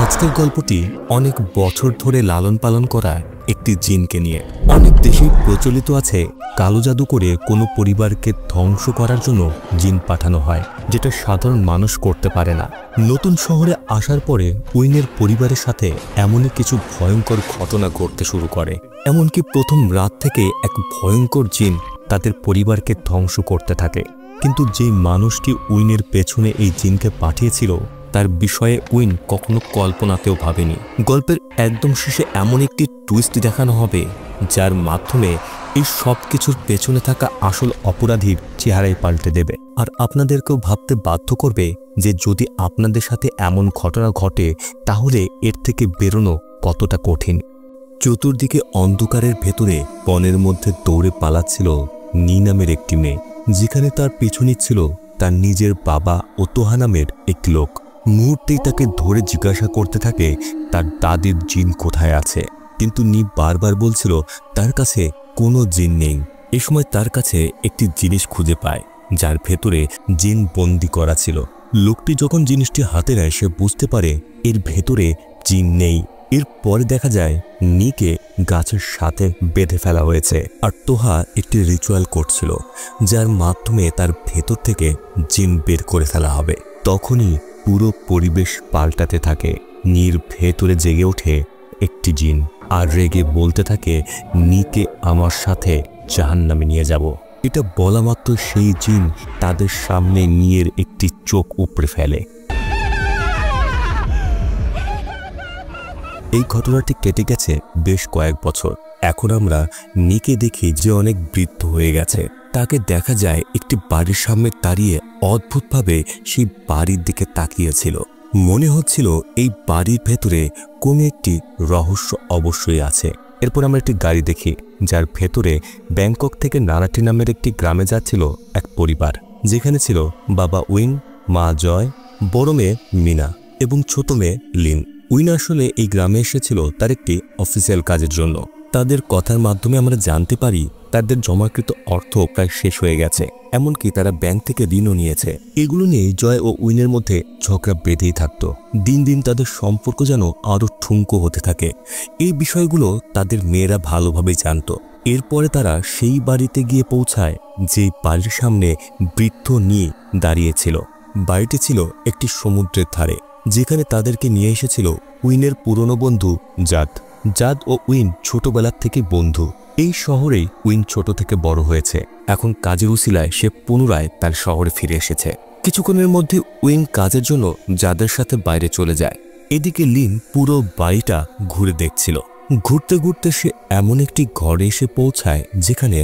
আজকের গল্পটি অনেক বছর ধরে লালন পালন করা একটি জিনকে নিয়ে। অনেক দেশেই প্রচলিত আছে কালো জাদু করে কোনো পরিবারকে ধ্বংস করার জন্য জিন পাঠানো হয়, যেটা সাধারণ মানুষ করতে পারে না। নতুন শহরে আসার পরে উইনের পরিবারের সাথে এমনই কিছু ভয়ঙ্কর ঘটনা ঘটতে শুরু করে। এমনকি প্রথম রাত থেকে এক ভয়ঙ্কর জিন তাদের পরিবারকে ধ্বংস করতে থাকে। কিন্তু যেই মানুষটি উইনের পেছনে এই জিনকে পাঠিয়েছিল তার বিষয়ে উইন কখনো কল্পনাতেও ভাবেনি। গল্পের একদম শেষে এমন একটি টুইস্ট দেখানো হবে যার মাধ্যমে এই সব কিছুর পেছনে থাকা আসল অপরাধীর চেহারাই পাল্টে দেবে, আর আপনাদেরকেও ভাবতে বাধ্য করবে যে যদি আপনাদের সাথে এমন ঘটনা ঘটে তাহলে এর থেকে বেরোনো কতটা কঠিন। চতুর্দিকে অন্ধকারের ভেতরে বনের মধ্যে দৌড়ে পালাচ্ছিল নি নামের একটি মেয়ে, যেখানে তার পিছু নিচ্ছিল তার নিজের বাবা ও তোহা নামের একটি লোক। মুহূর্তেই তাকে ধরে জিজ্ঞাসা করতে থাকে তার দাদির জিন কোথায় আছে, কিন্তু নি বারবার বলছিল তার কাছে কোনো জিন নেই। এ সময় তার কাছে একটি জিনিস খুঁজে পায় যার ভেতরে জিন বন্দি করা ছিল। লোকটি যখন জিনিসটি হাতে নেয় সে বুঝতে পারে এর ভেতরে জিন নেই। এরপরে দেখা যায় নিকে গাছের সাথে বেঁধে ফেলা হয়েছে, আর তোহা একটি রিচুয়াল করছিল যার মাধ্যমে তার ভেতর থেকে জিন বের করে ফেলা হবে। তখনই পুরো পরিবেশ পাল্টাতে থাকে। নির ভেতরে জেগে ওঠে একটি জিন আর রেগে বলতে থাকে নিকে আমার সাথে জাহান্নামে নিয়ে যাব। এটা বলা মাত্র সেই জিন তাদের সামনে নিয়ের একটি চোখ উপড়ে ফেলে। এই ঘটনাটি কেটে গেছে বেশ কয়েক বছর। এখন আমরা নিকে দেখি যে অনেক বৃদ্ধ হয়ে গেছে। তাকে দেখা যায় একটি বাড়ির সামনে দাঁড়িয়ে অদ্ভুতভাবে সেই বাড়ির দিকে তাকিয়েছিল। মনে হচ্ছিল এই বাড়ির ভেতরে কোনো একটি রহস্য অবশ্যই আছে। এরপর আমরা একটি গাড়ি দেখি যার ভেতরে ব্যাংকক থেকে নারাটি নামের একটি গ্রামে যাচ্ছিল এক পরিবার, যেখানে ছিল বাবা উইন, মা জয়, বড় মেয়ে মিনা এবং ছোট মেয়ে লিন। উইন আসলে এই গ্রামে এসেছিল তার একটি অফিসিয়াল কাজের জন্য। তাদের কথার মাধ্যমে আমরা জানতে পারি তাদের জমাকৃত অর্থ প্রায় শেষ হয়ে গেছে, এমনকি তারা ব্যাংক থেকে ঋণও নিয়েছে। এগুলো নিয়ে জয় ও উইনের মধ্যে ঝগড়া বেঁধেই থাকত। দিন দিন তাদের সম্পর্ক যেন আরও ঠুনকো হতে থাকে। এই বিষয়গুলো তাদের মেয়েরা ভালোভাবেই জানত। এরপরে তারা সেই বাড়িতে গিয়ে পৌঁছায় যে বাড়ির সামনে বৃদ্ধ নিয়ে দাঁড়িয়েছিল। বাড়িটি ছিল একটি সমুদ্রের ধারে, যেখানে তাদেরকে নিয়ে এসেছিল উইনের পুরনো বন্ধু জাদ। জাদ ও উইন ছোটবেলার থেকে বন্ধু। এই শহরেই উইন ছোট থেকে বড় হয়েছে। এখন কাজের উসিলায় সে পুনরায় তার শহরে ফিরে এসেছে। কিছুক্ষণের মধ্যে উইন কাজের জন্য জাদের সাথে বাইরে চলে যায়। এদিকে লিন পুরো বাড়িটা ঘুরে দেখছিল। ঘুরতে ঘুরতে সে এমন একটি ঘরে এসে পৌঁছায় যেখানে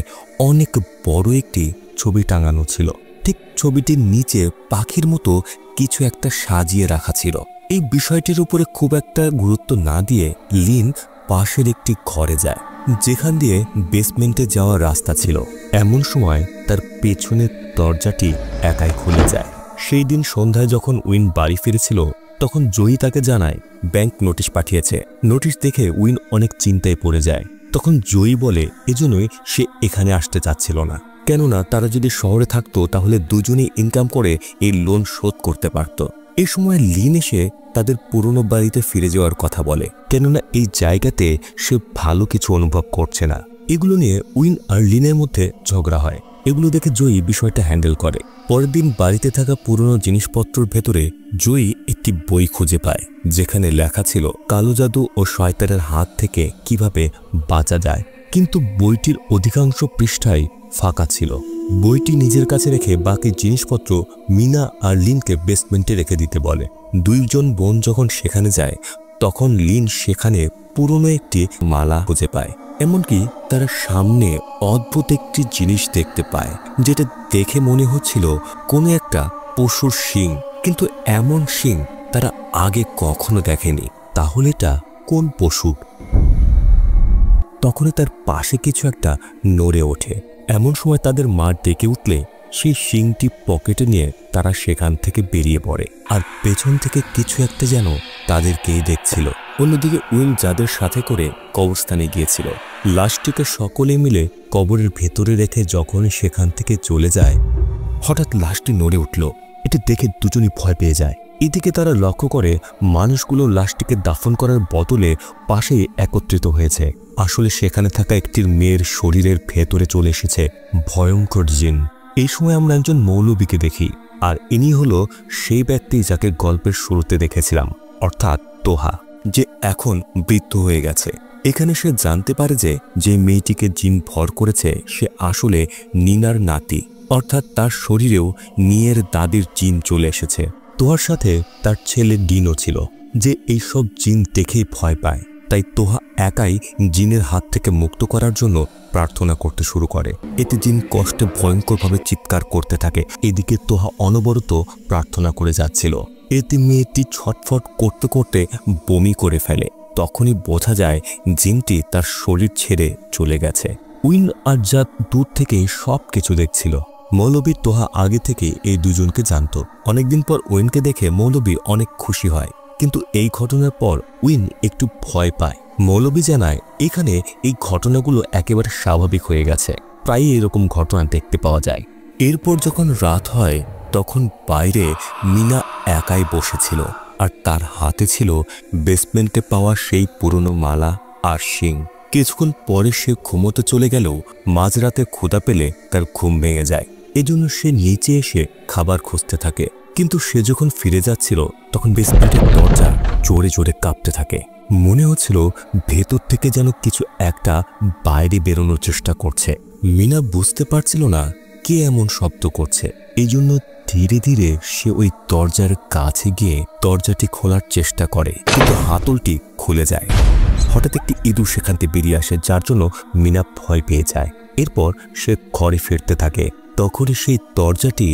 অনেক বড় একটি ছবি টাঙানো ছিল। ঠিক ছবিটির নিচে পাখির মতো কিছু একটা সাজিয়ে রাখা ছিল। এই বিষয়টির উপরে খুব একটা গুরুত্ব না দিয়ে লিন পাশের একটি ঘরে যায়, যেখান দিয়ে বেসমেন্টে যাওয়ার রাস্তা ছিল। এমন সময় তার পেছনের দরজাটি একাই খুলে যায়। সেই দিন সন্ধ্যায় যখন উইন বাড়ি ফিরেছিল তখন জয়ী তাকে জানায় ব্যাংক নোটিশ পাঠিয়েছে। নোটিশ দেখে উইন অনেক চিন্তায় পড়ে যায়। তখন জয়ী বলে এজন্যই সে এখানে আসতে চাচ্ছিল না, কেননা তারা যদি শহরে থাকতো তাহলে দুজনেই ইনকাম করে এই লোন শোধ করতে পারত। এই সময় লিন এসে তাদের পুরনো বাড়িতে ফিরে যাওয়ার কথা বলে, কেননা এই জায়গাতে সে ভালো কিছু অনুভব করছে না। এগুলো নিয়ে উইন আর লিনের মধ্যে ঝগড়া হয়। এগুলো দেখে জয়ী বিষয়টা হ্যান্ডেল করে। পরের দিন বাড়িতে থাকা পুরনো জিনিসপত্রের ভেতরে জয়ী একটি বই খুঁজে পায়, যেখানে লেখা ছিল কালো জাদু ও শয়তানের হাত থেকে কিভাবে বাঁচা যায়। কিন্তু বইটির অধিকাংশ পৃষ্ঠাই ফাঁকা ছিল। বইটি নিজের কাছে রেখে বাকি জিনিসপত্র মিনা আর লিনকে বেসমেন্টে রেখে দিতে বলে। দুইজন বোন যখন সেখানে যায় তখন লিন সেখানে পুরনো একটি মালা খুঁজে পায়। এমনকি তারা সামনে অদ্ভুত একটি জিনিস দেখতে পায়, যেটা দেখে মনে হচ্ছিল কোনো একটা পশুর শিং, কিন্তু এমন শিং তারা আগে কখনো দেখেনি। তাহলে এটা কোন পশু? তখনই তার পাশে কিছু একটা নড়ে ওঠে। এমন সময় তাদের মা ডেকে উঠলে সেই শিংটি পকেটে নিয়ে তারা সেখান থেকে বেরিয়ে পড়ে, আর পেছন থেকে কিছু একটা যেন তাদেরকেই দেখছিল। অন্যদিকে উইন যাদের সাথে করে কবরস্থানে গিয়েছিল, লাশটিকে সকলে মিলে কবরের ভেতরে রেখে যখন সেখান থেকে চলে যায় হঠাৎ লাশটি নড়ে উঠল। এটি দেখে দুজনই ভয় পেয়ে যায়। এদিকে তারা লক্ষ্য করে মানুষগুলো লাশটিকে দাফন করার বদলে পাশেই একত্রিত হয়েছে। আসলে সেখানে থাকা একটি মেয়ের শরীরের ভেতরে চলে এসেছে ভয়ঙ্কর জিন। এই সময় আমরা একজন মৌলবীকে দেখি, আর ইনি হলো সেই ব্যক্তি যাকে গল্পের শুরুতে দেখেছিলাম, অর্থাৎ তোহা, যে এখন বৃদ্ধ হয়ে গেছে। এখানে সে জানতে পারে যে মেয়েটিকে জিন ভর করেছে সে আসলে নিনার নাতি, অর্থাৎ তার শরীরেও নিয়ের দাদির জিন চলে এসেছে। তোহার সাথে তার ছেলে ডিনও ছিল, যে এইসব জিন দেখেই ভয় পায়। তাই তোহা একাই জিনের হাত থেকে মুক্ত করার জন্য প্রার্থনা করতে শুরু করে। এতে জিন কষ্টে ভয়ঙ্করভাবে চিৎকার করতে থাকে। এদিকে তোহা অনবরত প্রার্থনা করে যাচ্ছিল। এতে মেয়েটি ছটফট করতে করতে বমি করে ফেলে। তখনই বোঝা যায় জিনটি তার শরীর ছেড়ে চলে গেছে। উইন আর জাত দূর থেকেই সব কিছু দেখছিল। মৌলবী তোহা আগে থেকে এই দুজনকে জানত। অনেকদিন পর উইনকে দেখে মৌলবী অনেক খুশি হয়, কিন্তু এই ঘটনার পর উইন একটু ভয় পায়। মৌলবী জানায় এখানে এই ঘটনাগুলো একেবারে স্বাভাবিক হয়ে গেছে, প্রায়ই এরকম ঘটনা দেখতে পাওয়া যায়। এরপর যখন রাত হয় তখন বাইরে মিনা একাই বসেছিল, আর তার হাতে ছিল বেসমেন্টে পাওয়া সেই পুরনো মালা আর শিং। কিছুক্ষণ পরে সে ঘুমোতে চলে গেলেও মাঝরাতে ক্ষুধা পেলে তার ঘুম ভেঙে যায়। এজন্য সে নিচে এসে খাবার খুঁজতে থাকে। কিন্তু সে যখন ফিরে যাচ্ছিল তখন বেসমেন্টের দরজা জোরে জোরে কাঁপতে থাকে। মনে হচ্ছিল ভেতর থেকে যেন কিছু একটা বাইরে বেরোনোর চেষ্টা করছে। মিনা বুঝতে পারছিল না কে এমন শব্দ করছে। এই জন্য ধীরে ধীরে সে ওই দরজার কাছে গিয়ে দরজাটি খোলার চেষ্টা করে, কিন্তু হাতলটি খুলে যায়। হঠাৎ একটি ইঁদুর সেখান থেকে বেরিয়ে আসে, যার জন্য মিনা ভয় পেয়ে যায়। এরপর সে ঘরে ফিরতে থাকে। তখনই সেই দরজাটি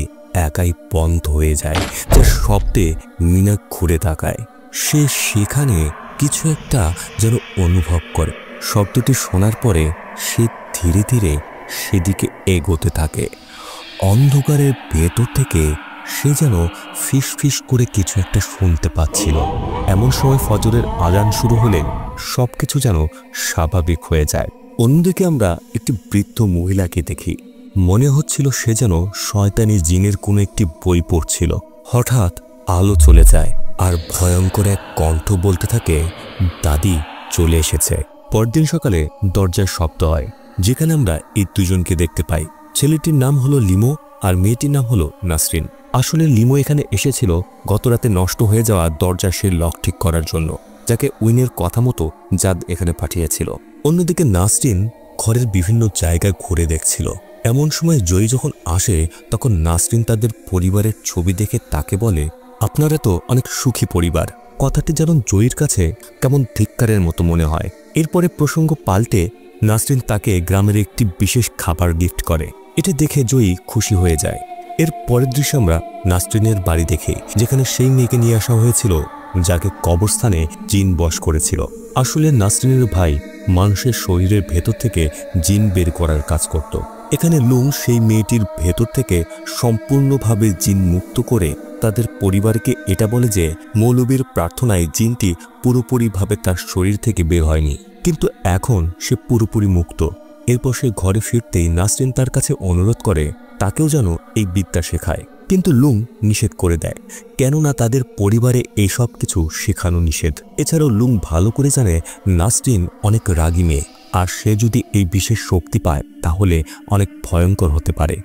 একাই বন্ধ হয়ে যায়, যার শব্দে মিনা ঘুরে তাকায়। সে সেখানে কিছু একটা যেন অনুভব করে। শব্দটি শোনার পরে সে ধীরে ধীরে সেদিকে এগোতে থাকে। অন্ধকারের ভেতর থেকে সে যেন ফিস ফিস করে কিছু একটা শুনতে পাচ্ছিল। এমন সময় ফজরের আজান শুরু হলে সবকিছু যেন স্বাভাবিক হয়ে যায়। অন্যদিকে আমরা একটি বৃদ্ধ মহিলাকে দেখি। মনে হচ্ছিল সে যেন শয়তানি জিনের কোনো একটি বই পড়ছিল। হঠাৎ আলো চলে যায় আর ভয়ঙ্কর এক কণ্ঠ বলতে থাকে, দাদি চলে এসেছে। পরদিন সকালে দরজার শব্দ হয়, যেখানে আমরা এই দুজনকে দেখতে পাই। ছেলেটির নাম হলো লিমো আর মেয়েটির নাম হলো নাসরিন। আসলে লিমো এখানে এসেছিল গতরাতে নষ্ট হয়ে যাওয়া দরজার সেই লক ঠিক করার জন্য, যাকে উইনের কথা মতো জাদ এখানে পাঠিয়েছিল। অন্যদিকে নাসরিন ঘরের বিভিন্ন জায়গায় ঘুরে দেখছিল। এমন সময় জয়ী যখন আসে তখন নাসরিন তাদের পরিবারের ছবি দেখে তাকে বলে, আপনারা তো অনেক সুখী পরিবার। কথাটি যেন জয়ীর কাছে কেমন ধিক্কারের মতো মনে হয়। এরপরে প্রসঙ্গ পাল্টে নাসরিন তাকে গ্রামের একটি বিশেষ খাবার গিফট করে। এটা দেখে জয়ী খুশি হয়ে যায়। এর পরের দৃশ্য আমরা নাসরিনের বাড়ি দেখি, যেখানে সেই মেয়েকে নিয়ে আসা হয়েছিল যাকে কবরস্থানে জিন বশ করেছিল। আসলে নাসরিনের ভাই মানুষের শরীরের ভেতর থেকে জিন বের করার কাজ করত। এখানে লুং সেই মেয়েটির ভেতর থেকে সম্পূর্ণভাবে জিন মুক্ত করে তাদের পরিবারকে এটা বলে যে মৌলবীর প্রার্থনায় জিনটি পুরোপুরিভাবে তার শরীর থেকে বের হয়নি, কিন্তু এখন সে পুরোপুরি মুক্ত। এরপর সে ঘরে ফিরতেই নাসরিন তার কাছে অনুরোধ করে তাকেও যেন এই বিদ্যা শেখায়, কিন্তু লুং নিষেধ করে দেয়, কেননা তাদের পরিবারে এইসব কিছু শেখানো নিষেধ। এছাড়াও লুং ভালো করে জানে নাসরিন অনেক রাগী মেয়ে, আর সে যদি এই বিশেষ শক্তি পায় তাহলে অনেক ভয়ঙ্কর হতে পারে।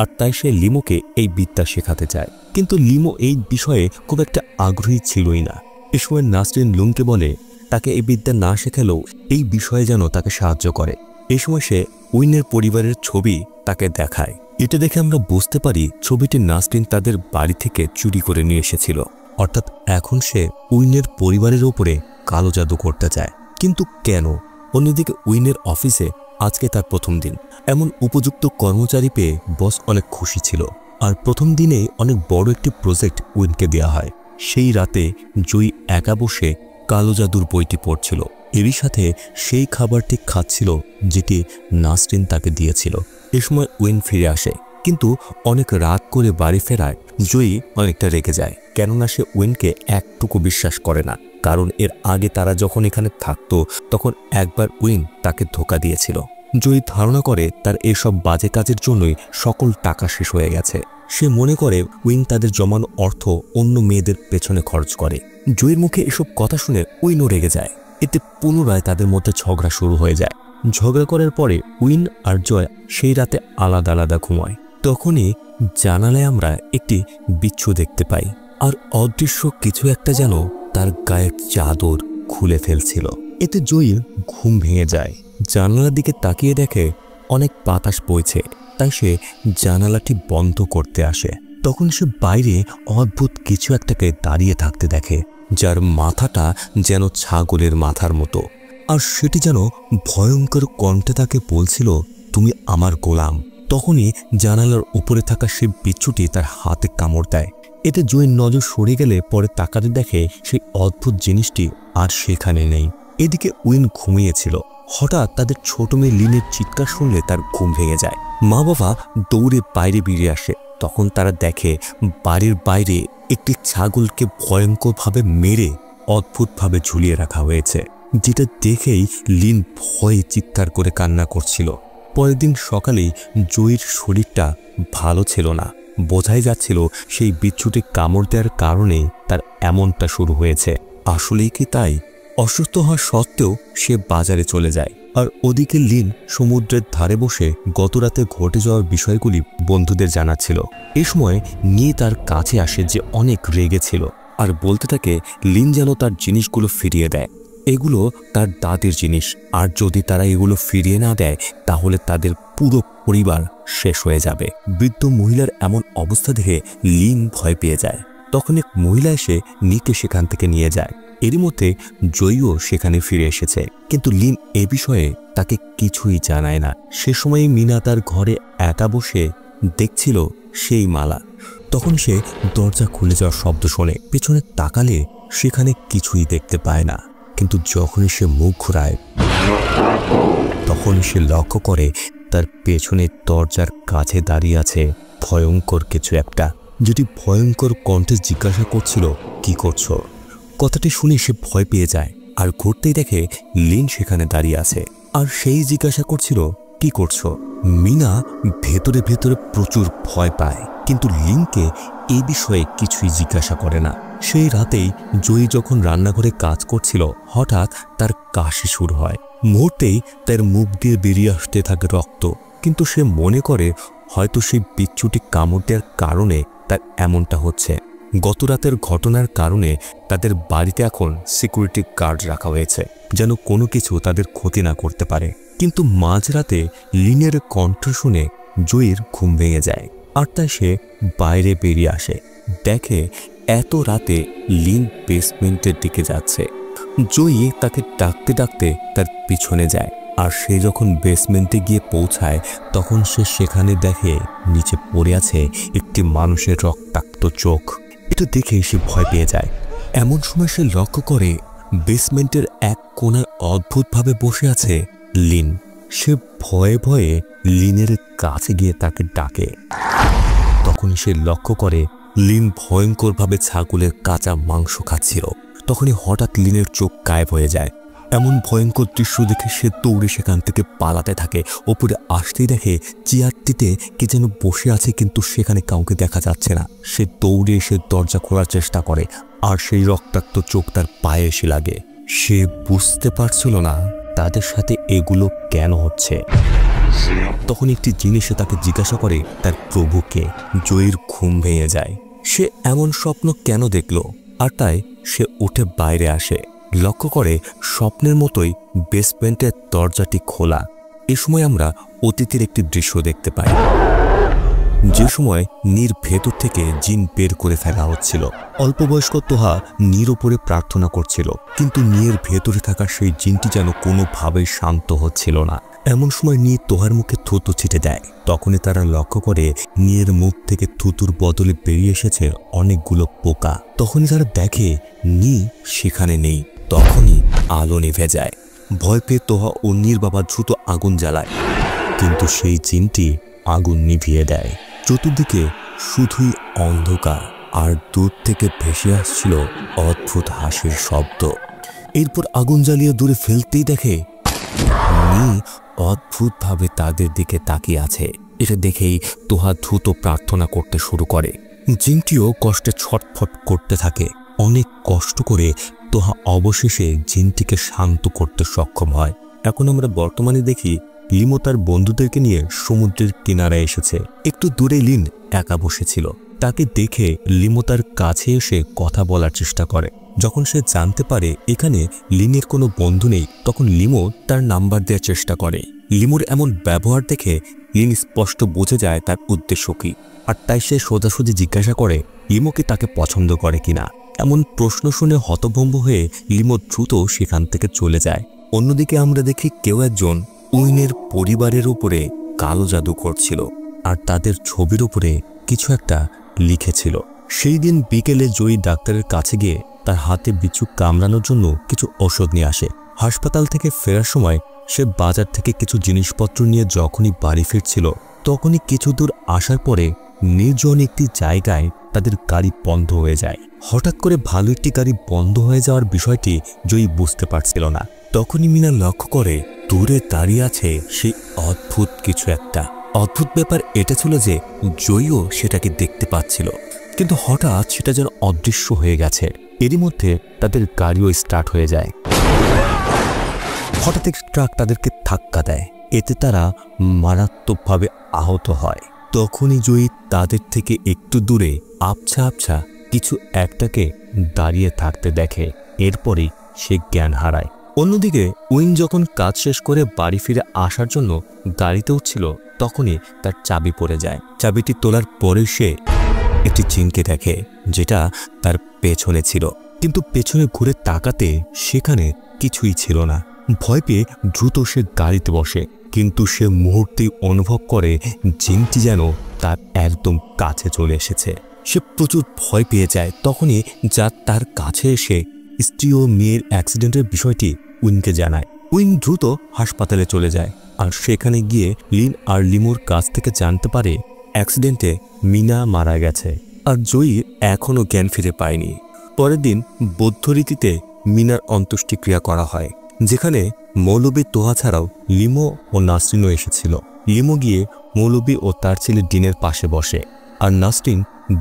আর তাই সে লিমোকে এই বিদ্যা শেখাতে চায়, কিন্তু লিমো এই বিষয়ে খুব একটা আগ্রহী ছিলই না। এ সময় নাসরিন লুংকে বলে তাকে এই বিদ্যা না শেখালেও এই বিষয়ে যেন তাকে সাহায্য করে। এই সময় সে উইনের পরিবারের ছবি তাকে দেখায়। এটা দেখে আমরা বুঝতে পারি ছবিটি নাসরিন তাদের বাড়ি থেকে চুরি করে নিয়ে এসেছিল, অর্থাৎ এখন সে উইনের পরিবারের উপরে কালো জাদু করতে চায়। কিন্তু কেন? অন্যদিকে উইনের অফিসে আজকে তার প্রথম দিন। এমন উপযুক্ত কর্মচারী পেয়ে বস অনেক খুশি ছিল, আর প্রথম দিনে অনেক বড় একটি প্রজেক্ট উইনকে দেওয়া হয়। সেই রাতে জয়ী একা বসে কালো জাদুর বইটি পড়ছিল, এরই সাথে সেই খাবারটি খাচ্ছিল যেটি নাসরিন তাকে দিয়েছিল। এ সময় উইন ফিরে আসে, কিন্তু অনেক রাত করে বাড়ি ফেরায় জয়ী অনেকটা রেগে যায়, কেননা সে উইনকে একটুকু বিশ্বাস করে না। কারণ এর আগে তারা যখন এখানে থাকতো তখন একবার উইন তাকে ধোঁকা দিয়েছিল। জয়ী ধারণা করে তার এসব বাজে কাজের জন্যই সকল টাকা শেষ হয়ে গেছে। সে মনে করে উইন তাদের জমানো অর্থ অন্য মেয়েদের পেছনে খরচ করে। জয়ের মুখে এসব কথা শুনে উইনও রেগে যায়। এতে পুনরায় তাদের মধ্যে ঝগড়া শুরু হয়ে যায়। ঝগড়া করার পরে উইন আর জয় সেই রাতে আলাদা আলাদা ঘুমায়। তখনই জানালায় আমরা একটি বিচ্ছু দেখতে পাই, আর অদৃশ্য কিছু একটা যেন তার গায়ের চাদর খুলে ফেলছিল। এতে জয়ের ঘুম ভেঙে যায়। জানালার দিকে তাকিয়ে দেখে অনেক বাতাস বইছে, তাই সে জানালাটি বন্ধ করতে আসে। তখন সে বাইরে অদ্ভুত কিছু একটাকে দাঁড়িয়ে থাকতে দেখে, যার মাথাটা যেন ছাগলের মাথার মতো, আর সেটি যেন ভয়ঙ্কর কণ্ঠে তাকে বলছিল, তুমি আমার গোলাম। তখনই জানালার উপরে থাকা সে বিচ্ছুটি তার হাতে কামড় দেয়। এতে জয়ের নজর সরে গেলে পরে তাকাতে দেখে সেই অদ্ভুত জিনিসটি আর সেখানে নেই। এদিকে উইন ঘুমিয়েছিল। হঠাৎ তাদের ছোট মেয়ে লিনের চিৎকার শুনলে তার ঘুম ভেঙে যায়। মা বাবা দৌড়ে বাইরে বেরিয়ে আসে। তখন তারা দেখে বাড়ির বাইরে একটি ছাগলকে ভয়ঙ্করভাবে মেরে অদ্ভুতভাবে ঝুলিয়ে রাখা হয়েছে, যেটা দেখেই লিন ভয়ে চিৎকার করে কান্না করছিল। পরের দিন সকালেই জয়ের শরীরটা ভালো ছিল না। বোঝাই যাচ্ছিল সেই বিচ্ছুটি কামড় দেওয়ার কারণে তার এমনটা শুরু হয়েছে। আসলেই কি তাই? অসুস্থ হওয়া সত্ত্বেও সে বাজারে চলে যায়। আর ওদিকে লিন সমুদ্রের ধারে বসে গতরাতে ঘটে যাওয়ার বিষয়গুলি বন্ধুদের জানাচ্ছিল। এ সময় নি তার কাছে আসে, যে অনেক রেগেছিল, আর বলতে থাকে লিন যেন তার জিনিসগুলো ফিরিয়ে দেয়। এগুলো তার দাদির জিনিস, আর যদি তারা এগুলো ফিরিয়ে না দেয় তাহলে তাদের পুরো পরিবার শেষ হয়ে যাবে। বৃদ্ধ মহিলার এমন অবস্থা দেখে লিন ভয় পেয়ে যায়। তখন এক মহিলা এসে নিকে সেখান থেকে নিয়ে যায়। এরই মধ্যে জয়ও সেখানে ফিরে এসেছে, কিন্তু লিন এ বিষয়ে তাকে কিছুই জানায় না। সে সময় মিনা তার ঘরে একা বসে দেখছিল সেই মালা। তখন সে দরজা খুলে যাওয়ার শব্দ শোনে। পেছনে তাকালে সেখানে কিছুই দেখতে পায় না, কিন্তু যখনই সে মুখ ঘোরায় তখন সে লক্ষ্য করে তার পেছনে দরজার কাছে দাঁড়িয়ে আছে ভয়ঙ্কর কিছু একটা, যেটি ভয়ঙ্কর কণ্ঠে জিজ্ঞাসা করছিল, কি করছো? কথাটি শুনে সে ভয় পেয়ে যায়, আর ঘুরতেই দেখে লিন সেখানে দাঁড়িয়ে আছে, আর সেই জিজ্ঞাসা করছিল, কি করছো? মিনা ভেতরে ভেতরে প্রচুর ভয় পায়, কিন্তু লিনকে এই বিষয়ে কিছুই জিজ্ঞাসা করে না। সেই রাতেই জয়ী যখন রান্নাঘরে কাজ করছিল, হঠাৎ তার কাশি শুরু হয়। মুহূর্তেই তার মুখ দিয়ে বেরিয়ে আসতে থাকে রক্ত, কিন্তু সে মনে করে হয়তো সেই বিচ্ছুটি কামড় দেওয়ার কারণে তার এমনটা হচ্ছে। গত রাতের ঘটনার কারণে তাদের বাড়িতে এখন সিকিউরিটি গার্ড রাখা হয়েছে, যেন কোনো কিছু তাদের ক্ষতি না করতে পারে। কিন্তু মাঝরাতে লিনের কণ্ঠ শুনে জয়ীর ঘুম ভেঙে যায়, আর তাই সে বাইরে বেরিয়ে আসে। দেখে এত রাতে লিন বেসমেন্টের দিকে যাচ্ছে। জয়ী তাকে ডাকতে ডাকতে তার পিছনে যায়, আর সে যখন বেসমেন্টে গিয়ে পৌঁছায় তখন সে সেখানে দেখে নিচে পড়ে আছে একটি মানুষের রক্তাক্ত চোখ। এটা দেখে সে ভয় পেয়ে যায়। এমন সময় সে লক্ষ্য করে বেসমেন্টের এক কোণায় অদ্ভুতভাবে বসে আছে লিন। সে ভয়ে ভয়ে লিনের কাছে গিয়ে তাকে ডাকে। তখন সে লক্ষ্য করে লিন ভয়ঙ্করভাবে ছাগলের কাঁচা মাংস খাচ্ছিল। তখনই হঠাৎ লিনের চোখ গায়েব হয়ে যায়। এমন ভয়ঙ্কর দৃশ্য দেখে সে দৌড়ে সেখান থেকে পালাতে থাকে। ওপরে আসতেই দেখে চেয়ারটিতে কে যেন বসে আছে, কিন্তু সেখানে কাউকে দেখা যাচ্ছে না। সে দৌড়ে এসে দরজা খোলার চেষ্টা করে, আর সেই রক্তাক্ত চোখ তার পায়ে এসে লাগে। সে বুঝতে পারছিল না তাদের সাথে এগুলো কেন হচ্ছে। তখন একটি জিনিসে তাকে জিজ্ঞাসা করে তার প্রভুকে। জয়ীর ঘুম ভেঙে যায়। সে এমন স্বপ্ন কেন দেখল, আর তাই সে উঠে বাইরে আসে। লক্ষ্য করে স্বপ্নের মতোই বেসমেন্টের দরজাটি খোলা। এ সময় আমরা অতীতের একটি দৃশ্য দেখতে পাই, যে সময় নীর ভেতর থেকে জিন বের করে ফেলা হচ্ছিল। অল্প বয়স্ক তোহা নীর ওপরে প্রার্থনা করছিল, কিন্তু নীর ভেতরে থাকা সেই জিনটি যেন কোনোভাবেই শান্ত হচ্ছিল না। এমন সময় নী তোহার মুখে থুতু ছিটে দেয়। তখনই তারা লক্ষ্য করে নীর মুখ থেকে থুতুর বদলে বেরিয়ে এসেছে অনেকগুলো পোকা। তখনই তারা দেখে নী সেখানে নেই। তখনই আলো নিভে যায়। ভয় পেয়ে তোহা ও নীর বাবা দ্রুত আগুন জ্বালায়, কিন্তু সেই জিনটি আগুন নিভিয়ে দেয়। চতুর্দিকে শুধুই অন্ধকার, আর দূর থেকে ভেসে আসছিল অদ্ভুত হাসির শব্দ। এরপর আগুন জ্বালিয়ে দূরে ফেলতেই দেখে নী অদ্ভুতভাবে তাদের দিকে তাকিয়ে আছে এটা দেখেই তোহা দ্রুত প্রার্থনা করতে শুরু করে। জিনটিও কষ্টে ছটফট করতে থাকে। অনেক কষ্ট করে তোহা অবশেষে জিনটিকে শান্ত করতে সক্ষম হয়। এখন আমরা বর্তমানে দেখি লিমো তার বন্ধুদেরকে নিয়ে সমুদ্রের কিনারায় এসেছে। একটু দূরে লিন একা বসেছিল। তাকে দেখে লিমো তার কাছে এসে কথা বলার চেষ্টা করে। যখন সে জানতে পারে এখানে লিনের কোনো বন্ধু নেই, তখন লিমো তার নাম্বার দেওয়ার চেষ্টা করে। লিমোর এমন ব্যবহার দেখে লিন স্পষ্ট বুঝে যায় তার উদ্দেশ্য কী, আর তাই সে সোজাসুজি জিজ্ঞাসা করে লিমো কি তাকে পছন্দ করে কিনা। এমন প্রশ্ন শুনে হতভম্ব হয়ে লিমো দ্রুত সেখান থেকে চলে যায়। অন্যদিকে আমরা দেখি কেউ একজন উইনের পরিবারের উপরে কালো জাদু করছিল, আর তাদের ছবির উপরে কিছু একটা লিখেছিল। সেই দিন বিকেলে জয়ী ডাক্তারের কাছে গিয়ে তার হাতে বিচ্ছু কামড়ানোর জন্য কিছু ঔষধ নিয়ে আসে। হাসপাতাল থেকে ফেরার সময় সে বাজার থেকে কিছু জিনিসপত্র নিয়ে যখনই বাড়ি ফিরছিল, তখনই কিছু দূর আসার পরে নির্জন একটি জায়গায় তাদের গাড়ি বন্ধ হয়ে যায়। হঠাৎ করে ভালো একটি গাড়ি বন্ধ হয়ে যাওয়ার বিষয়টি জয়ী বুঝতে পারছিল না। তখনই মিনা লক্ষ্য করে দূরে দাঁড়িয়ে আছে সেই অদ্ভুত কিছু একটা। অদ্ভুত ব্যাপার এটা ছিল যে জয়ীও সেটাকে দেখতে পাচ্ছিল, কিন্তু হঠাৎ সেটা যেন অদৃশ্য হয়ে গেছে। এরই মধ্যে তাদের গাড়িও স্টার্ট হয়ে যায়। হঠাৎ একটি ট্রাক তাদেরকে ধাক্কা দেয়, এতে তারা মারাত্মকভাবে আহত হয়। তখনই জয়ী তাদের থেকে একটু দূরে আবছা আবছা কিছু একটাকে দাঁড়িয়ে থাকতে দেখে। এরপরই সে জ্ঞান হারায়। অন্যদিকে উইন যখন কাজ শেষ করে বাড়ি ফিরে আসার জন্য গাড়িতে উঠছিল, তখনই তার চাবি পড়ে যায়। চাবিটি তোলার পরে সে একটি জিনকে দেখে, যেটা তার পেছনে ছিল, কিন্তু পেছনে ঘুরে তাকাতে সেখানে কিছুই ছিল না। ভয় পেয়ে দ্রুত সে গাড়িতে বসে, কিন্তু সে মুহূর্তেই অনুভব করে জিনটি যেন তার একদম কাছে চলে এসেছে। সে প্রচুর ভয় পেয়ে যায়। তখনই যা তার কাছে এসে স্ত্রী ও মেয়ের অ্যাক্সিডেন্টের বিষয়টি উইনকে জানায়। উইন দ্রুত হাসপাতালে চলে যায়, আর সেখানে গিয়ে লিন আর লিমোর কাছ থেকে জানতে পারে অ্যাক্সিডেন্টে মিনা মারা গেছে, আর জয়ী এখনও জ্ঞান ফিরে পায়নি। পরের দিন বৌদ্ধ রীতিতে মিনার অন্ত্যেষ্টিক্রিয়া করা হয়, যেখানে মৌলবী তোহা ছাড়াও লিমো ও নাসরিনও এসেছিল। লিমো গিয়ে মৌলবী ও তার ছেলে ডিনের পাশে বসে, আর নাসরিন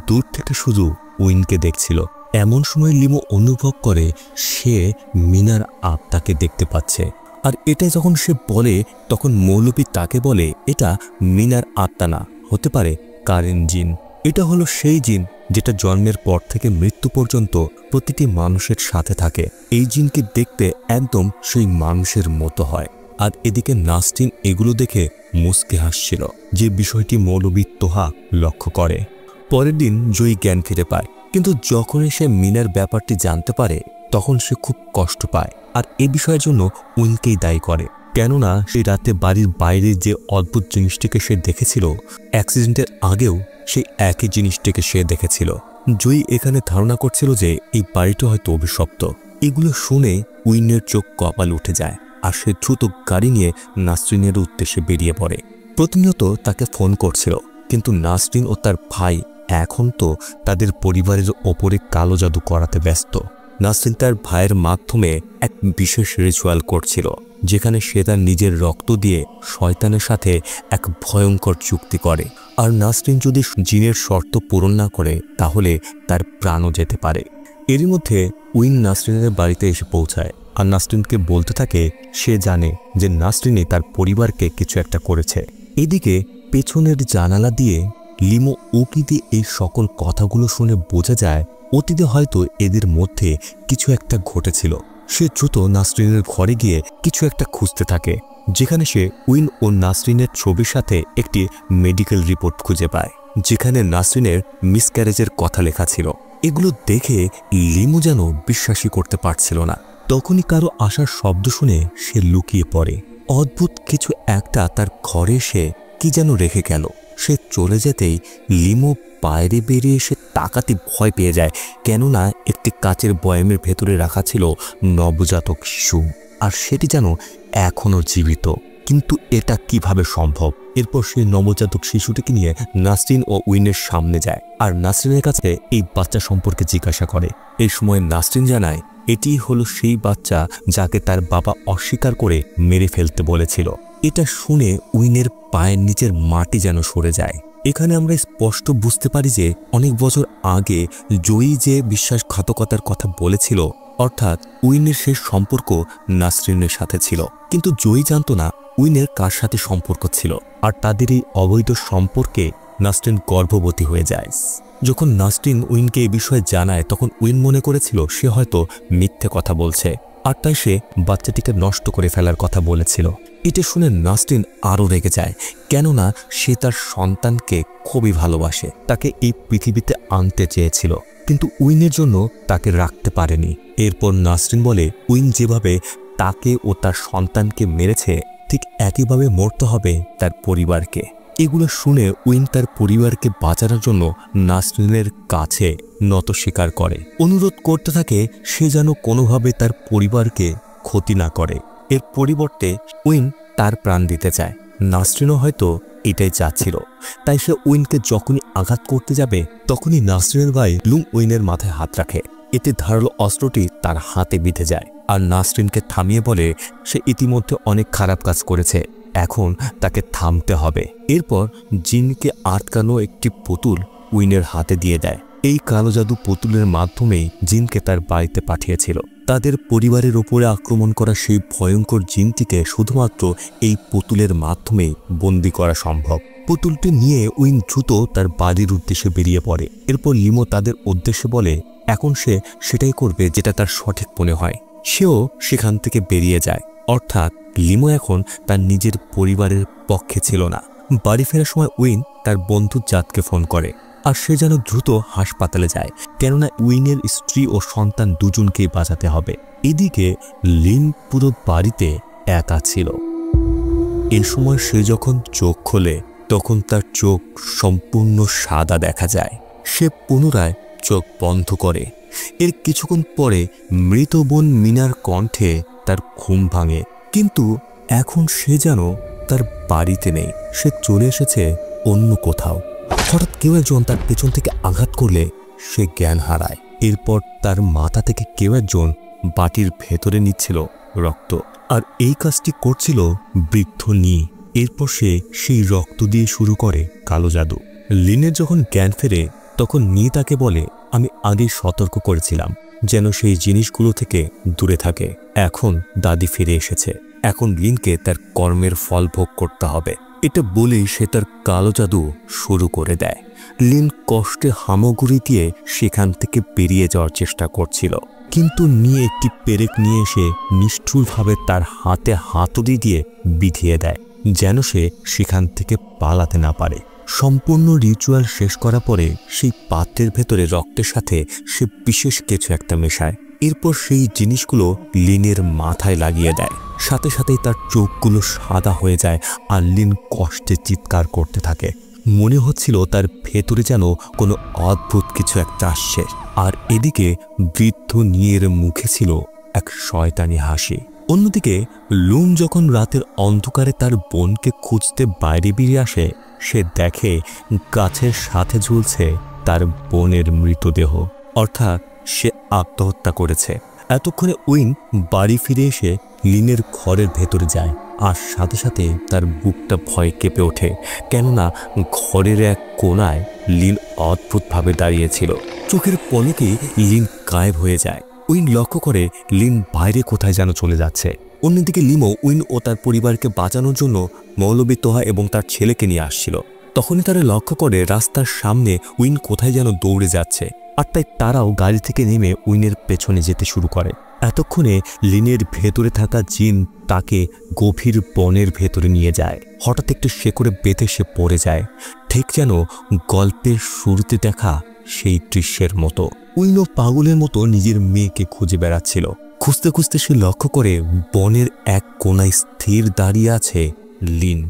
দূর থেকে শুধু উইনকে দেখছিল। এমন সময় লিমো অনুভব করে সে মিনার আত্মাকে দেখতে পাচ্ছে, আর এটা যখন সে বলে তখন মৌলবী তাকে বলে এটা মিনার আত্মা না, হতে পারে কারেন জিন। এটা হলো সেই জিন যেটা জন্মের পর থেকে মৃত্যু পর্যন্ত প্রতিটি মানুষের সাথে থাকে। এই জিনকে দেখতে একদম সেই মানুষের মতো হয়। আর এদিকে নাসরিন এগুলো দেখে মুচকে হাসছিল, যে বিষয়টি মৌলবী তোহা লক্ষ্য করে। পরের দিন জয়ী জ্ঞান ফিরে পায়, কিন্তু যখনই সে মিনার ব্যাপারটি জানতে পারে তখন সে খুব কষ্ট পায়, আর এ বিষয়ের জন্য উইনকেই দায়ী করে। কেননা সেই রাতে বাড়ির বাইরে যে অদ্ভুত জিনিসটিকে সে দেখেছিল, অ্যাক্সিডেন্টের আগেও সেই একই জিনিসটিকে সে দেখেছিল। জয়ী এখানে ধারণা করছিল যে এই বাড়িটা হয়তো অভিশপ্ত। এগুলো শুনে উইনের চোখ কপাল উঠে যায়, আর সে দ্রুত গাড়ি নিয়ে নাসরিনের উদ্দেশ্যে বেরিয়ে পড়ে। প্রতিনিয়ত তাকে ফোন করছিল, কিন্তু নাসরিন ও তার ভাই এখন তো তাদের পরিবারের ওপরে কালো জাদু করাতে ব্যস্ত। নাসরিন তার ভাইয়ের মাধ্যমে এক বিশেষ রিচুয়াল করছিল, যেখানে সে তার নিজের রক্ত দিয়ে শয়তানের সাথে এক ভয়ঙ্কর চুক্তি করে, আর নাসরিন যদি জিনের শর্ত পূরণ না করে তাহলে তার প্রাণও যেতে পারে। এরই মধ্যে উইন নাসরিনের বাড়িতে এসে পৌঁছায়, আর নাসরিনকে বলতে থাকে সে জানে যে নাসরিনই তার পরিবারকে কিছু একটা করেছে। এদিকে পেছনের জানালা দিয়ে লিমো উকি দিয়ে এই সকল কথাগুলো শুনে বোঝা যায় অতীতে হয়তো এদের মধ্যে কিছু একটা ঘটেছিল। সে দ্রুত নাসরিনের ঘরে গিয়ে কিছু একটা খুঁজতে থাকে, যেখানে সে উইন ও নাসরিনের ছবির সাথে একটি মেডিকেল রিপোর্ট খুঁজে পায়, যেখানে নাসরিনের মিসক্যারেজের কথা লেখা ছিল। এগুলো দেখে লিমো যেন বিশ্বাসই করতে পারছিল না। তখনই কারো আসার শব্দ শুনে সে লুকিয়ে পড়ে। অদ্ভুত কিছু একটা তার ঘরে এসে কি যেন রেখে গেল। সে চলে যেতেই লিমো বাইরে বেরিয়ে এসে তাকাতে ভয় পেয়ে যায়, কেননা একটি কাচের বয়ামের ভেতরে রাখা ছিল নবজাতক শিশু, আর সেটি যেন এখনও জীবিত। কিন্তু এটা কিভাবে সম্ভব? এরপর সে নবজাতক শিশুটিকে নিয়ে নাসরিন ও উইনের সামনে যায়, আর নাসরিনের কাছে এই বাচ্চা সম্পর্কে জিজ্ঞাসা করে। এই সময় নাসরিন জানায় এটি হলো সেই বাচ্চা যাকে তার বাবা অস্বীকার করে মেরে ফেলতে বলেছিল। এটা শুনে উইনের পায়ের নিচের মাটি যেন সরে যায়। এখানে আমরা স্পষ্ট বুঝতে পারি যে অনেক বছর আগে জয়ী যে বিশ্বাসঘাতকতার কথা বলেছিল, অর্থাৎ উইনের শেষ সম্পর্ক নাসরিনের সাথে ছিল। কিন্তু জয়ী জানতো না উইনের কার সাথে সম্পর্ক ছিল। আর তাদের এই অবৈধ সম্পর্কে নাসরিন গর্ভবতী হয়ে যায়। যখন নাসরিন উইনকে এই বিষয়ে জানায় তখন উইন মনে করেছিল সে হয়তো মিথ্যে কথা বলছে, আর তাই সে বাচ্চাটিকে নষ্ট করে ফেলার কথা বলেছিল। এটা শুনে নাসরিন আরও রেগে যায়, কেননা সে তার সন্তানকে খুবই ভালোবাসে, তাকে এই পৃথিবীতে আনতে চেয়েছিল, কিন্তু উইনের জন্য তাকে রাখতে পারেনি। এরপর নাসরিন বলে উইন যেভাবে তাকে ও তার সন্তানকে মেরেছে ঠিক একইভাবে মরতে হবে তার পরিবারকে। এগুলো শুনে উইন তার পরিবারকে বাঁচানোর জন্য নাসরিনের কাছে নত স্বীকার করে, অনুরোধ করতে থাকে সে যেন কোনোভাবে তার পরিবারকে ক্ষতি না করে। এর পরিবর্তে উইন তার প্রাণ দিতে চায়। নাসরিনও হয়তো এটাই চাচ্ছিল, তাই সে উইনকে যখনই আঘাত করতে যাবে তখনই নাসরিনের ভাই লুম উইনের মাথায় হাত রাখে। এতে ধারালো অস্ত্রটি তার হাতে বিঁধে যায়, আর নাসরিনকে থামিয়ে বলে সে ইতিমধ্যে অনেক খারাপ কাজ করেছে, এখন তাকে থামতে হবে। এরপর জিনকে আটকানো একটি পুতুল উইনের হাতে দিয়ে দেয়। এই কালো জাদু পুতুলের মাধ্যমেই জিনকে তার বাড়িতে পাঠিয়েছিল। তাদের পরিবারের উপরে আক্রমণ করা সেই ভয়ঙ্কর জিনটিকে শুধুমাত্র এই পুতুলের মাধ্যমেই বন্দী করা সম্ভব। পুতুলটি নিয়ে উইন দ্রুত তার বাড়ির উদ্দেশ্যে বেরিয়ে পড়ে। এরপর লিমো তাদের উদ্দেশ্যে বলে এখন সে সেটাই করবে যেটা তার সঠিক মনে হয়। সেও সেখান থেকে বেরিয়ে যায়, অর্থাৎ লিমো এখন তার নিজের পরিবারের পক্ষে ছিল না। বাড়ি ফেরার সময় উইন তার বন্ধু জাতকে ফোন করে, আর সে যেন দ্রুত হাসপাতালে যায়, কেননা উইনের স্ত্রী ও সন্তান দুজনকেই বাঁচাতে হবে। এদিকে লিন পুরো বাড়িতে একা ছিল। এ সময় সে যখন চোখ খোলে তখন তার চোখ সম্পূর্ণ সাদা দেখা যায়। সে পুনরায় চোখ বন্ধ করে। এর কিছুক্ষণ পরে মৃত বোন মিনার কণ্ঠে তার ঘুম ভাঙে, কিন্তু এখন সে যেন তার বাড়িতে নেই, সে চলে এসেছে অন্য কোথাও। হঠাৎ কেউ একজন তার পেছন থেকে আঘাত করলে সে জ্ঞান হারায়। এরপর তার মাথা থেকে কেউ একজন বাটির ভেতরে নিচ্ছিল রক্ত, আর এই কাজটি করছিল বৃদ্ধ নি। এরপর সে সেই রক্ত দিয়ে শুরু করে কালো জাদু। লিনের যখন জ্ঞান ফেরে তখন নি তাকে বলে আমি আগেই সতর্ক করেছিলাম যেন সেই জিনিসগুলো থেকে দূরে থাকে। এখন দাদি ফিরে এসেছে, এখন লিনকে তার কর্মের ফল ভোগ করতে হবে। এটা বলেই সে তার কালো জাদু শুরু করে দেয়। লিন কষ্টে হামাগুড়ি দিয়ে সেখান থেকে বেরিয়ে যাওয়ার চেষ্টা করছিল, কিন্তু নিয়ে একটি পেরেক নিয়ে এসে নিষ্ঠুরভাবে তার হাতে হাতুড়ি দিয়ে বিধিয়ে দেয়, যেন সে সেখান থেকে পালাতে না পারে। সম্পূর্ণ রিচুয়াল শেষ করার পরে সেই পাত্রের ভেতরে রক্তের সাথে সে বিশেষ কিছু একটা মেশায়। এরপর সেই জিনিসগুলো লিনের মাথায় লাগিয়ে দেয়, সাথে সাথেই তার চোখগুলো সাদা হয়ে যায়, আর লিন কষ্টে চিৎকার করতে থাকে। মনে হচ্ছিল তার ভেতরে যেন কোনো অদ্ভুত কিছু একটা আসছে। আর এদিকে বৃদ্ধ নিয়ের মুখে ছিল এক শয়তানি হাসি। অন্যদিকে লুম যখন রাতের অন্ধকারে তার বোনকে খুঁজতে বাইরে বেরিয়ে আসে, সে দেখে গাছের সাথে ঝুলছে তার বোনের মৃতদেহ, অর্থাৎ সে আত্মহত্যা করেছে। এতক্ষণে উইন বাড়ি ফিরে এসে লিনের ঘরের ভেতরে যায়, আর সাথে সাথে তার বুকটা ভয়ে কেঁপে ওঠে, কেননা ঘরের এক কোণায় লিন অদ্ভুতভাবে দাঁড়িয়েছিল। চোখের পলকেই লিন গায়েব হয়ে যায়। উইন লক্ষ্য করে লিন বাইরে কোথায় যেন চলে যাচ্ছে। অন্যদিকে লিমো উইন ও তার পরিবারকে বাঁচানোর জন্য মৌলবী তোহা এবং তার ছেলেকে নিয়ে আসছিল। তখনই তারা লক্ষ্য করে রাস্তার সামনে উইন কোথায় যেন দৌড়ে যাচ্ছে, আর তাই তারাও গাড়ি থেকে নেমে উইনের পেছনে যেতে শুরু করে। এতক্ষণে লিনের ভেতরে থাকা জিন তাকে গভীর বনের ভেতরে নিয়ে যায়। হঠাৎ একটু শেকড়ে বেঁধে সে পড়ে যায়, ঠিক যেন গল্পের শুরুতে দেখা সেই দৃশ্যের মতো। উইনও পাগলের মতো নিজের মেয়েকে খুঁজে বেড়াচ্ছিল। খুঁজতে খুঁজতে সে লক্ষ্য করে বনের এক কোণায় স্থির দাঁড়িয়ে আছে লিন,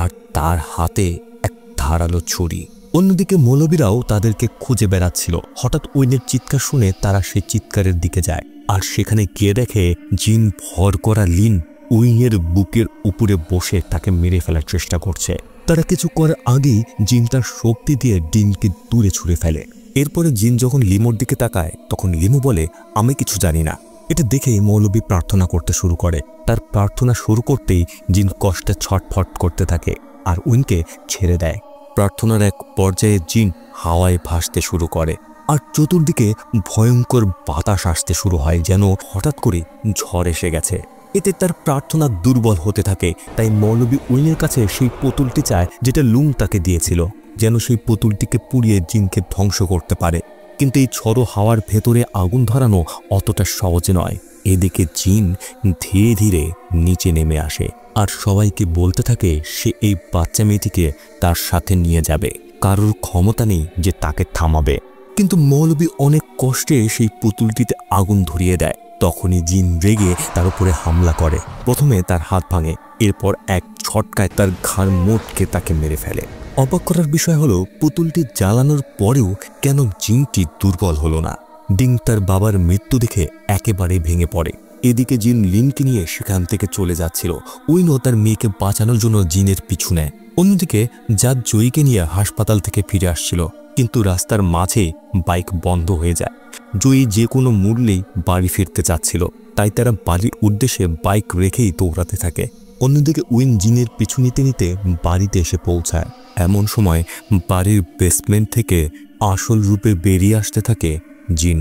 আর তার হাতে এক ধারালো ছুরি। অন্যদিকে মৌলবীরাও তাদেরকে খুঁজে বেড়াচ্ছিল। হঠাৎ উইনের চিৎকার শুনে তারা সেই চিৎকারের দিকে যায়, আর সেখানে গিয়ে দেখে জিন ভর করা লিন উইনের বুকের উপরে বসে তাকে মেরে ফেলার চেষ্টা করছে। তারা কিছু করার আগেই জিন তার শক্তি দিয়ে ডিনকে দূরে ছুঁড়ে ফেলে। এরপরে জিন যখন লিমোর দিকে তাকায় তখন লিমো বলে আমি কিছু জানি না, এটা দেখেই মৌলবী প্রার্থনা করতে শুরু করে। তার প্রার্থনা শুরু করতেই জিন কষ্টে ছটফট করতে থাকে আর উইনকে ছেড়ে দেয়। প্রার্থনার এক পর্যায়ে জিন হাওয়ায় ভাসতে শুরু করে আর চতুর্দিকে ভয়ঙ্কর বাতাস আসতে শুরু হয়, যেন হঠাৎ করে ঝড় এসে গেছে। এতে তার প্রার্থনা দুর্বল হতে থাকে। তাই মৌলবী উইনের কাছে সেই পুতুলটি চায় যেটা লুং তাকে দিয়েছিল, যেন সেই পুতুলটিকে পুড়িয়ে জিনকে ধ্বংস করতে পারে। কিন্তু এই ঝড়ো হাওয়ার ভেতরে আগুন ধরানো অতটা সহজ নয়। এদিকে জিন ধীরে ধীরে নিচে নেমে আসে আর সবাইকে বলতে থাকে সে এই বাচ্চা মেয়েটিকে তার সাথে নিয়ে যাবে। কারোর ক্ষমতা নেই যে তাকে থামাবে। কিন্তু মৌলবী অনেক কষ্টে সেই পুতুলটিতে আগুন ধরিয়ে দেয়। তখনই জিন রেগে তার উপরে হামলা করে। প্রথমে তার হাত ভাঙে, এরপর এক ঝটকায় তার ঘাড় মোটকে তাকে মেরে ফেলে। অবাক করার বিষয় হলো পুতুলটি জ্বালানোর পরেও কেন জিনটি দুর্বল হলো না। ডিং তার বাবার মৃত্যু দেখে একেবারে ভেঙে পড়ে। এদিকে জিন লিনকে নিয়ে সেখান থেকে চলে যাচ্ছিল। উইনও তার মেয়েকে বাঁচানোর জন্য জিনের পিছু নেয়। অন্যদিকে জাদ জয়ীকে নিয়ে হাসপাতাল থেকে ফিরে আসছিল, কিন্তু রাস্তার মাঝে বাইক বন্ধ হয়ে যায়। জয়ী যে কোনো মূল্যেই বাড়ি ফিরতে চাচ্ছিল, তাই তারা বাড়ির উদ্দেশ্যে বাইক রেখেই দৌড়াতে থাকে। অন্যদিকে উইন জিনের পিছু নিতে নিতে বাড়িতে এসে পৌঁছায়। এমন সময় বাড়ির বেসমেন্ট থেকে আসল রূপে বেরিয়ে আসতে থাকে জিন,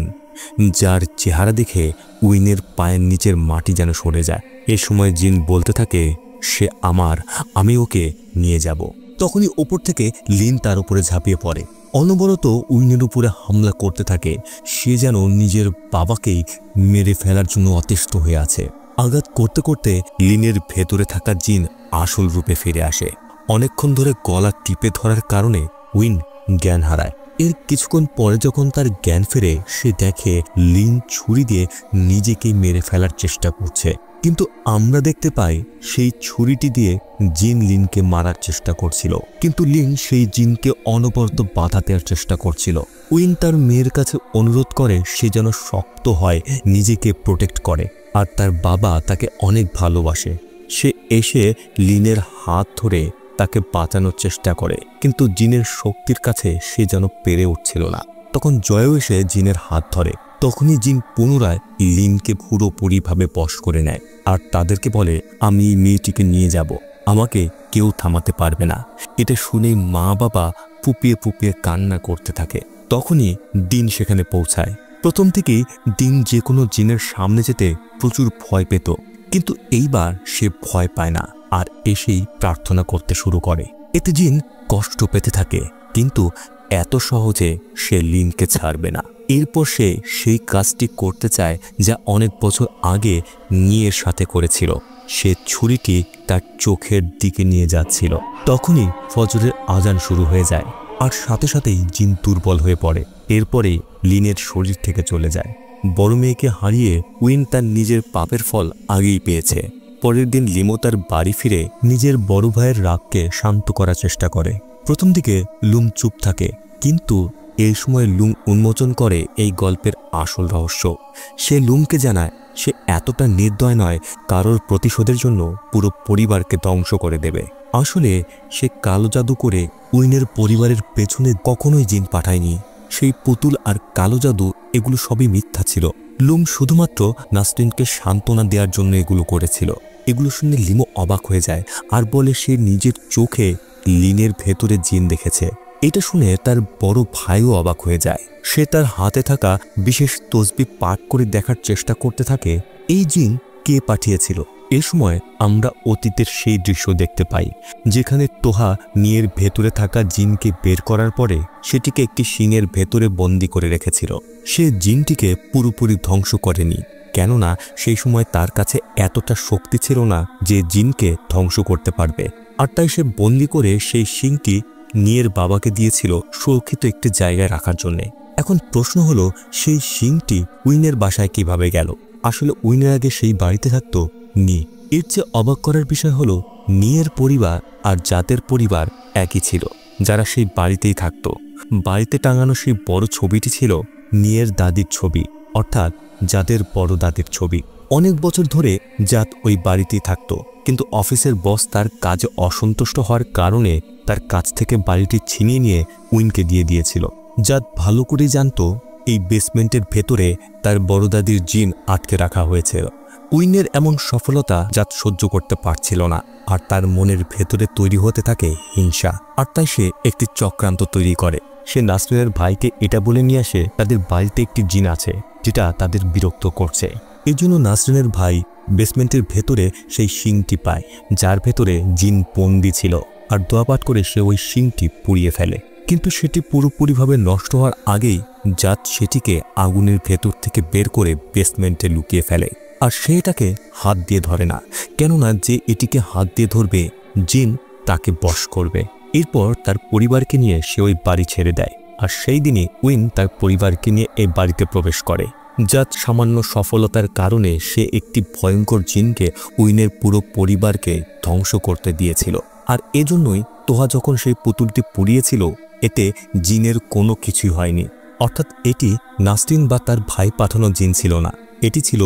যার চেহারা দেখে উইনের পায়ের নিচের মাটি যেন সরে যায়। এ সময় জিন বলতে থাকে সে আমার, আমি ওকে নিয়ে যাব। তখনই ওপর থেকে লিন তার উপরে ঝাঁপিয়ে পড়ে, অনবরত উইনের উপরে হামলা করতে থাকে। সে যেন নিজের বাবাকেই মেরে ফেলার জন্য অতিষ্ঠ হয়ে আছে। আঘাত করতে করতে লিনের ভেতরে থাকা জিন আসল রূপে ফিরে আসে। অনেকক্ষণ ধরে গলা টিপে ধরার কারণে উইন জ্ঞান হারায়। এর কিছুক্ষণ পরে যখন তার জ্ঞান ফেরে, সে দেখে লিন ছুরি দিয়ে নিজেকেই মেরে ফেলার চেষ্টা করছে। কিন্তু আমরা দেখতে পাই সেই ছুরিটি দিয়ে জিন লিনকে মারার চেষ্টা করছিল, কিন্তু লিন সেই জিনকে অনবরত বাধা দেওয়ার চেষ্টা করছিল। উইন তার মেয়ের কাছে অনুরোধ করে সে যেন শক্ত হয়, নিজেকে প্রোটেক্ট করে, আর তার বাবা তাকে অনেক ভালোবাসে। সে এসে লিনের হাত ধরে তাকে বাঁচানোর চেষ্টা করে, কিন্তু জিনের শক্তির কাছে সে যেন পেরে উঠছিল না। তখন জয়ও এসে জিনের হাত ধরে। তখনই জিন পুনরায় লিনকে পুরোপুরিভাবে বশ করে নেয় আর তাদেরকে বলে, আমি মেয়েটিকে নিয়ে যাব, আমাকে কেউ থামাতে পারবে না। এটা শুনেই মা বাবা ফুপিয়ে ফুপিয়ে কান্না করতে থাকে। তখনই দিন সেখানে পৌঁছায়। প্রথম থেকেই দিন যে কোনো জিনের সামনে যেতে প্রচুর ভয় পেত, কিন্তু এইবার সে ভয় পায় না আর এসেই প্রার্থনা করতে শুরু করে। এতে জিন কষ্ট পেতে থাকে, কিন্তু এত সহজে সে লিনকে ছাড়বে না। এরপর সে সেই কাজটি করতে চায় যা অনেক বছর আগে নিয়ের সাথে করেছিল। সে ছুরিটি তার চোখের দিকে নিয়ে যাচ্ছিল। তখনই ফজরের আজান শুরু হয়ে যায় আর সাথে সাথেই জিন দুর্বল হয়ে পড়ে। এরপরে লিনের শরীর থেকে চলে যায়। বড় মেয়েকে হারিয়ে উইন তার নিজের পাপের ফল আগেই পেয়েছে। পরের দিন লিমো তার বাড়ি ফিরে নিজের বড় ভাইয়ের রাগকে শান্ত করার চেষ্টা করে। প্রথম দিকে লুম চুপ থাকে, কিন্তু এই সময় লুম উন্মোচন করে এই গল্পের আসল রহস্য। সে লুমকে জানায় সে এতটা নির্দয় নয়, কারোর প্রতিশোধের জন্য পুরো পরিবারকে ধ্বংস করে দেবে। আসলে সে কালো জাদু করে উইনের পরিবারের পেছনে কখনোই জিন পাঠায়নি। সেই পুতুল আর কালো জাদু এগুলো সবই মিথ্যা ছিল। লুম শুধুমাত্র নাসরিনকে সান্ত্বনা দেওয়ার জন্য এগুলো করেছিল। এগুলো শুনে লিমো অবাক হয়ে যায় আর বলে সে নিজের চোখে লিনের ভেতরে জিন দেখেছে। এটা শুনে তার বড় ভাইও অবাক হয়ে যায়। সে তার হাতে থাকা বিশেষ তসবিহ পাঠ করে দেখার চেষ্টা করতে থাকে এই জিন কে পাঠিয়েছিল। এ সময় আমরা অতীতের সেই দৃশ্য দেখতে পাই যেখানে তোহা নিয়ের ভেতরে থাকা জিনকে বের করার পরে সেটিকে একটি শিংয়ের ভেতরে বন্দি করে রেখেছিল। সে জিনটিকে পুরোপুরি ধ্বংস করেনি, কেননা সেই সময় তার কাছে এতটা শক্তি ছিল না যে জিনকে ধ্বংস করতে পারবে। আর তাই সে বন্দি করে সেই শিংটি নিয়ের বাবাকে দিয়েছিল সুরক্ষিত একটি জায়গায় রাখার জন্যে। এখন প্রশ্ন হলো সেই শিংটি উইনের বাসায় কিভাবে গেল? আসলে উইনের আগে সেই বাড়িতে থাকতো নি। এর চেয়ে অবাক করার বিষয় হলো নিয়ের পরিবার আর জাতের পরিবার একই ছিল, যারা সেই বাড়িতেই থাকতো। বাড়িতে টাঙানো সেই বড় ছবিটি ছিল নিয়ের দাদির ছবি, অর্থাৎ জাতের বড় দাদির ছবি। অনেক বছর ধরে জাত ওই বাড়িতেই থাকতো, কিন্তু অফিসের বস তার কাজে অসন্তুষ্ট হওয়ার কারণে তার কাছ থেকে বাড়িটি ছিনিয়ে নিয়ে উইনকে দিয়ে দিয়েছিল। জাত ভালো করেই জানতো এই বেসমেন্টের ভেতরে তার বড় দাদির জিন আটকে রাখা হয়েছিল। উইনের এমন সফলতা জাত সহ্য করতে পারছিল না, আর তার মনের ভেতরে তৈরি হতে থাকে হিংসা। আর তাই সে একটি চক্রান্ত তৈরি করে। সে নাসরিনের ভাইকে এটা বলে নিয়ে আসে তাদের বাড়িতে একটি জিন আছে যেটা তাদের বিরক্ত করছে। এই জন্য নাসরিনের ভাই বেসমেন্টের ভেতরে সেই শিংটি পায় যার ভেতরে জিন বন্দী ছিল, আর দোয়াপাঠ করে সে ওই শিংটি পুড়িয়ে ফেলে। কিন্তু সেটি পুরোপুরিভাবে নষ্ট হওয়ার আগেই জাত সেটিকে আগুনের ভেতর থেকে বের করে বেসমেন্টে লুকিয়ে ফেলে। আর সে এটাকে হাত দিয়ে ধরে না, কেননা যে এটিকে হাত দিয়ে ধরবে জিন তাকে বশ করবে। এরপর তার পরিবারকে নিয়ে সে ওই বাড়ি ছেড়ে দেয়। আর সেই দিনই উইন তার পরিবারকে নিয়ে এই বাড়িতে প্রবেশ করে। জাত সামান্য সফলতার কারণে সে একটি ভয়ঙ্কর জিনকে উইনের পুরো পরিবারকে ধ্বংস করতে দিয়েছিল। আর এজন্যই তোহা যখন সেই পুতুলটি পুড়িয়েছিল এতে জিনের কোনো কিছুই হয়নি। অর্থাৎ এটি নাসরিন বা তার ভাই পাঠানো জিন ছিল না, এটি ছিল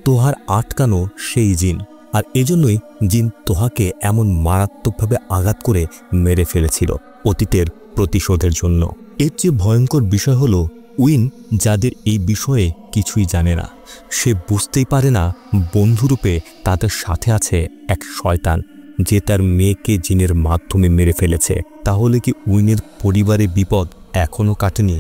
তোহার আটকানো সেই জিন। আর এজন্যই জিন তোহাকে এমন মারাত্মকভাবে আঘাত করে মেরে ফেলেছিল অতীতের প্রতিশোধের জন্য। এর চেয়ে ভয়ঙ্কর বিষয় হলো উইন যাদের এই বিষয়ে কিছুই জানে না। সে বুঝতেই পারে না বন্ধুরূপে তাদের সাথে আছে এক শয়তান যে তার মেয়েকে জিনের মাধ্যমে মেরে ফেলেছে। তাহলে কি উইনের পরিবারে বিপদ এখনো কাটেনি?